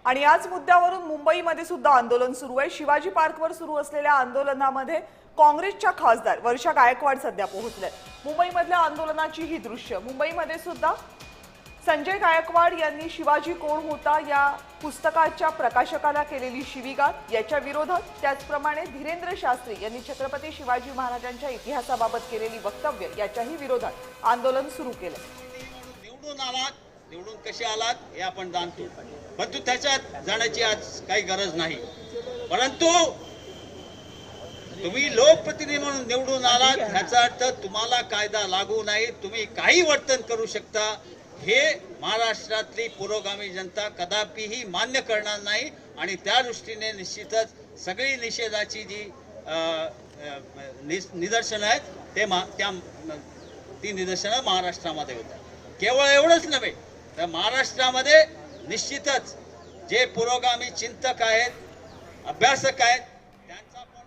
आणि याच मुद्द्यावरून मुंबईमध्ये सुद्धा आंदोलन सुरू आहे। शिवाजी पार्कवर सुरू असलेल्या आंदोलनामध्ये काँग्रेसच्या खासदार वर्षा गायकवाड सध्या पोहोचले। मुंबईमधल्या आंदोलनाची ही दृश्य। मुंबईमध्ये सुद्धा संजय गायकवाड यांनी शिवाजी कोण होता या पुस्तकाच्या प्रकाशकाला केलेली शिवीगाळ याच्या विरोधात, त्याचप्रमाणे धीरेंद्र शास्त्री यांनी छत्रपती शिवाजी महाराजांच्या इतिहासाबाबत केलेली वक्तव्य याच्याही विरोधात आंदोलन सुरू केले। निवडून कसे आलात हे आपण जाणतो, परंतु त्याच्यात जाण्याची आज काही गरज नाही। परंतु तुम्ही लोकप्रतिनिधी म्हणून निवडून आलात ह्याचा अर्थ तुम्हाला कायदा लागू नाही, तुम्ही काही वर्तन करू शकता हे महाराष्ट्रातली पुरोगामी जनता कदापिही मान्य करणार नाही। आणि त्या दृष्टीने निश्चितच सगळी निषेधाची जी निदर्शनं आहेत ती निदर्शनं महाराष्ट्रामध्ये होतात। केवळ एवढंच नव्हे तर महाराष्ट्रामध्ये निश्चितच जे पुरोगामी चिंतक आहेत, अभ्यासक आहेत,